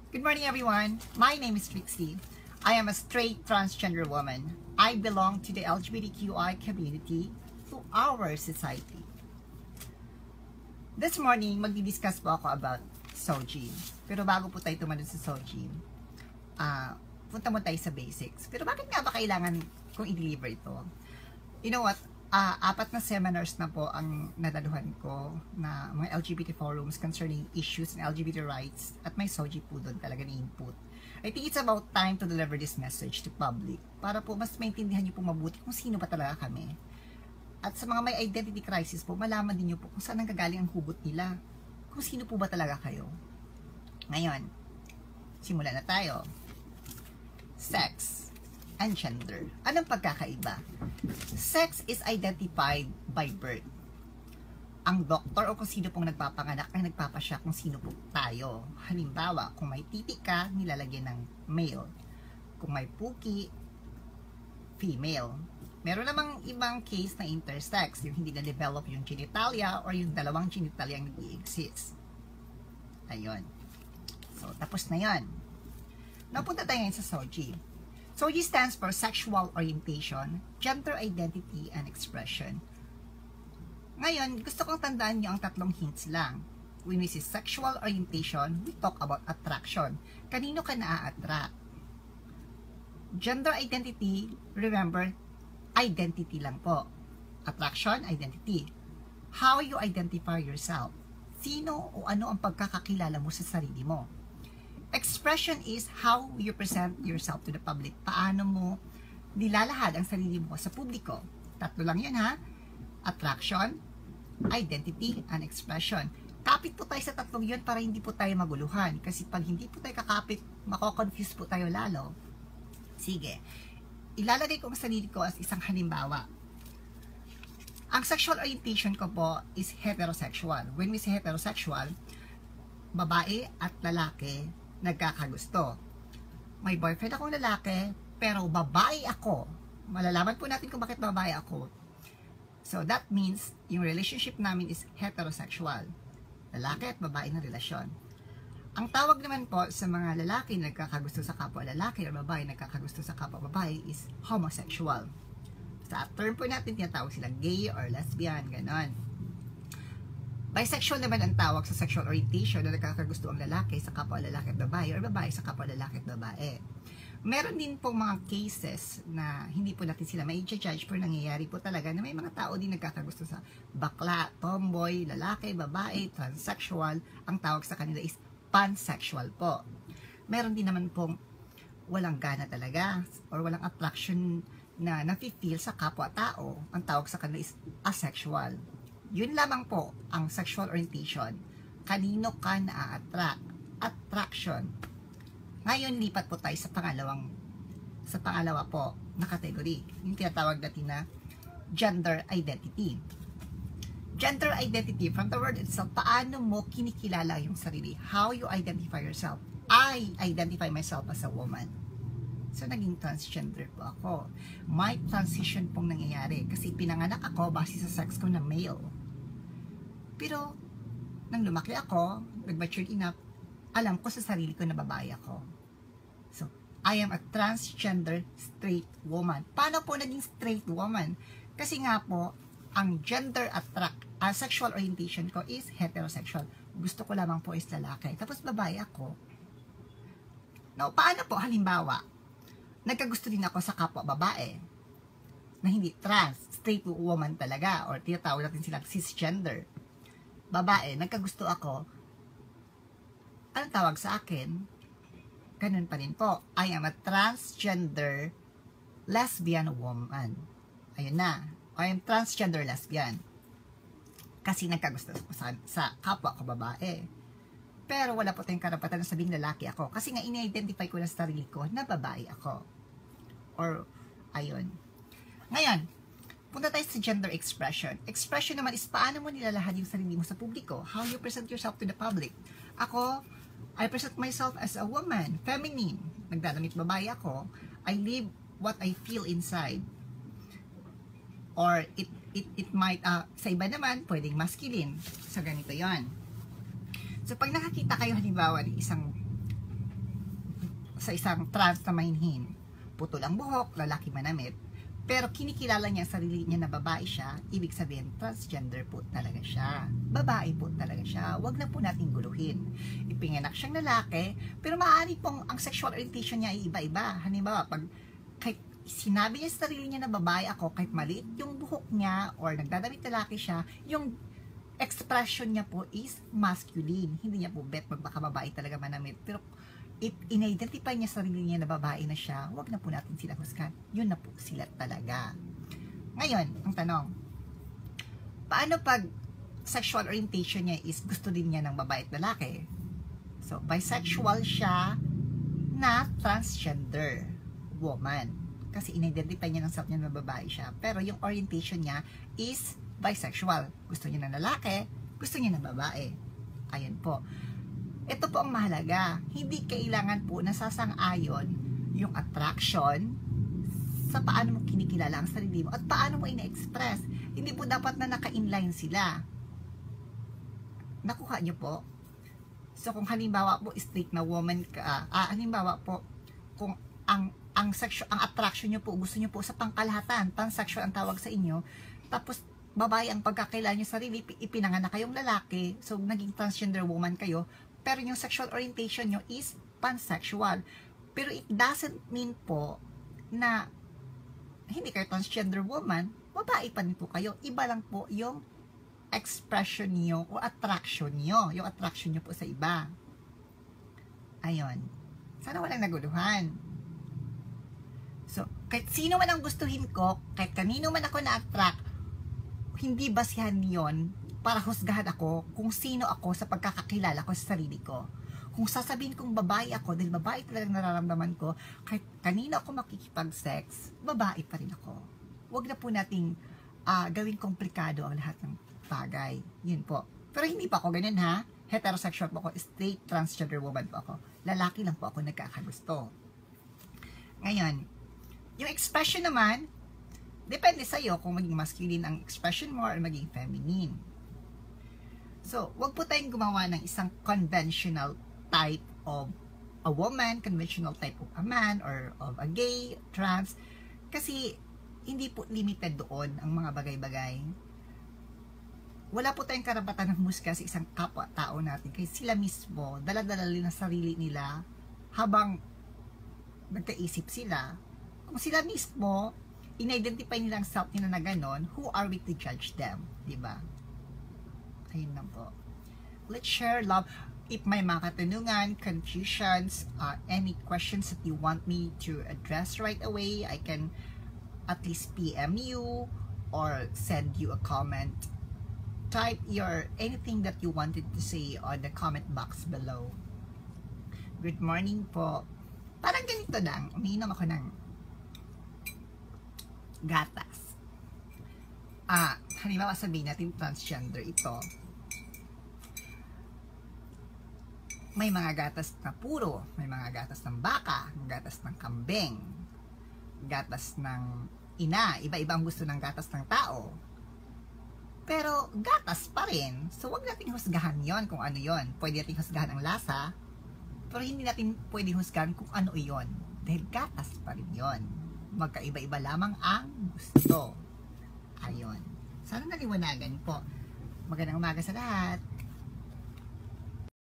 Good morning, everyone. My name is Trixie. I am a straight transgender woman. I belong to the LGBTQI community, to our society. This morning, magdi-discuss po ako about Soji. Pero bago po tayo tumalun sa Soji, punta mo tayo sa basics. Pero bakit nga ba kailangan kong i-deliver ito? You know what? 4 na seminars na po ang nadaluhan ko na mga LGBT forums concerning issues in LGBT rights at may Soji po doon talaga ni input. I think it's about time to deliver this message to public para po mas maintindihan niyo po mabuti kung sino ba talaga kami. At sa mga may identity crisis po, malaman din niyo po kung saan nanggagaling ang hugot nila, kung sino po ba talaga kayo. Ngayon, simulan na tayo. Sex and gender. Anong pagkakaiba? Sex is identified by birth. Ang doktor o kung sino pong nagpapanganak ay nagpapasya kung sino po tayo. Halimbawa, kung may titi ka, nilalagyan ng male. Kung may puki, female. Meron namang ibang case na intersex, yung hindi na-develop yung genitalia or yung dalawang genitalia ang nag-i-exist. Ayun. So, tapos na yan. Napunta tayo ngayon sa Soji. Soji stands for Sexual Orientation, Gender Identity, and Expression. Ngayon, gusto kong tandaan niyo ang 3 hints lang. When we say sexual orientation, we talk about attraction. Kanino ka na-attract? Gender identity, remember, identity lang po. Attraction, identity. How you identify yourself? Sino o ano ang pagkakakilala mo sa sarili mo? Expression is how you present yourself to the public. Paano mo nilalahad ang sarili mo sa publiko. 3 lang yun, ha? Attraction, identity, and expression. Kapit po tayo sa 3 yun para hindi po tayo maguluhan. Kasi pag hindi po tayo kakapit, mako-confuse po tayo lalo. Sige. Ilalagay ko ang sarili ko as isang halimbawa. Ang sexual orientation ko po is heterosexual. When we say heterosexual, babae at lalaki nagkakagusto. May boyfriend akong lalaki, pero babae ako. Malalaman po natin kung bakit babae ako. So that means, yung relationship namin is heterosexual. Lalaki at babae na relasyon. Ang tawag naman po sa mga lalaki nagkakagusto sa kapwa lalaki o babae nagkakagusto sa kapwa babae is homosexual. Sa term po natin, tinatawag silang gay or lesbian, ganon. Bisexual naman ang tawag sa sexual orientation na nagkakagusto ang lalaki sa kapwa lalaki at babae or babae sa kapwa lalaki at babae. Meron din pong mga cases na hindi po natin sila may judge pero nangyayari po talaga na may mga tao din nagkakagusto sa bakla, tomboy, lalaki, babae, transsexual. Ang tawag sa kanila is pansexual po. Meron din naman pong walang gana talaga or walang attraction na nafe-feel sa kapwa-tao. Ang tawag sa kanila is asexual. Yun lamang po ang sexual orientation. Kanino ka na-attract? Attraction. Ngayon, lipat po tayo sa pangalawa po na category. Yung tinatawag natin na gender identity. Gender identity, from the word itself, paano mo kinikilala yung sarili? How you identify yourself? I identify myself as a woman. So, naging transgender po ako. May transition pong nangyayari kasi pinanganak ako base sa sex ko na male. Pero, nang lumaki ako, nag-mature enough, alam ko sa sarili ko na babae ako. So, I am a transgender straight woman. Paano po naging straight woman? Kasi nga po, ang sexual orientation ko is heterosexual. Gusto ko lamang po is lalaki. Tapos babae ako. Now, paano po? Halimbawa, nagkagusto din ako sa kapwa babae na hindi trans, straight woman talaga or tinatawag natin silang cisgender. Babae, nagkagusto ako. Anong tawag sa akin? Ganun pa rin po. I am a transgender lesbian woman. Ayun na. I am transgender lesbian. Kasi nagkagusto ako sa kapwa ko babae. Pero wala po tayong karapatan na sabing lalaki ako. Kasi nga ini-identify ko na sa sarili ko na babae ako. Or, ayun. Ngayon, punta tayo sa gender expression. Expression naman is paano mo nilalahad yung sarili mo sa publiko. How you present yourself to the public. Ako, I present myself as a woman, feminine. Nagdadamit babae ako. I live what I feel inside. Or it might, sa iba naman, pwedeng masculine. So, ganito yon. So, pag nakakita kayo halimbawa ng isang sa isang trans na mahinhin. Putol ang buhok, lalaki manamit, pero kinikilala niya ang sarili niya na babae siya, ibig sabihin transgender po talaga siya. Babae po talaga siya. Huwag na po natin guluhin. Ipinganak siyang lalaki, pero maaari pong ang sexual orientation niya ay iba-iba. Halimbawa, pag kahit sinabi niya sa sarili niya na babae ako, kahit maliit yung buhok niya or nagdadamit lalaki siya, yung expression niya po is masculine. Hindi niya po bet magpakababae talaga manamit. Pero if in-identify niya sarili niya na babae na siya, wag na po natin sila husgan. Yun na po sila talaga. Ngayon, ang tanong, paano pag sexual orientation niya is gusto din niya ng babae at lalaki? So, bisexual siya na transgender woman. Kasi in-identify niya ng self niya na babae siya. Pero yung orientation niya is bisexual. Gusto niya ng lalaki, gusto niya ng babae. Ayan po. Ito po ang mahalaga. Hindi kailangan po nasasang-ayon yung attraction sa paano mo kinikilala ang sarili mo at paano mo ina-express. Hindi po dapat na naka-inline sila. Nakuha niyo po? So kung halimbawa po straight na woman ka, halimbawa po kung ang attraction niyo po, gusto niyo po sa pangkalahatan, pansexual ang tawag sa inyo, tapos babae ang pagkakilala niyo sa sarili, ipinanganak kayong lalaki, so naging transgender woman kayo, pero yung sexual orientation nyo is pansexual. Pero it doesn't mean po na hindi kayo transgender woman, babae pa rin po kayo. Iba lang po yung expression nyo o attraction nyo. Yung attraction nyo po sa iba. Ayun. Sana walang naguluhan. So, kahit sino man ang gustuhin ko, kahit kanino man ako na-attract, hindi basihan yon para husgahan ako kung sino ako sa pagkakakilala ko sa sarili ko. Kung sasabihin kong babae ako, dahil babae talagang nararamdaman ko, kahit kanina ako makikipag-sex, babae pa rin ako. Huwag na po nating gawing komplikado ang lahat ng bagay. Yun po. Pero hindi pa ako ganun ha. Heterosexual po ako, straight transgender woman po ako. Lalaki lang po ako nagkakagusto. Ngayon, yung expression naman, depende sa'yo kung maging masculine ang expression mo or maging feminine. So, wag po tayong gumawa ng isang conventional type of a woman, conventional type of a man, or of a gay, trans, kasi hindi po limited doon ang mga bagay-bagay. Wala po tayong karapatan ng humusga sa isang kapwa-tao natin, kasi sila mismo, dala-dala nila sarili nila habang nagkaisip sila. Kung sila mismo, in-identify nila ang self nila na ganon, who are we to judge them? Diba? Ayun lang po. Let's share love. If may mga katanungan, confusions, any questions that you want me to address right away, I can at least PM you or send you a comment. Type your anything that you wanted to say on the comment box below. Good morning po. Parang ganito lang. Umiinom ako ng gatas. Halimbawa sabihin natin transgender ito. May mga gatas na puro, may mga gatas ng baka, gatas ng kambing, gatas ng ina, iba-iba ang gusto ng gatas ng tao. Pero gatas pa rin. So wag nating husgahan yon kung ano yon. Pwede nating husgahan ang lasa, pero hindi natin pwede husgahan kung ano yon. Dahil gatas pa rin yon. Magkaiba-iba lamang ang gusto. Ayun. Sana naliwanagan po. Magandang umaga sa lahat.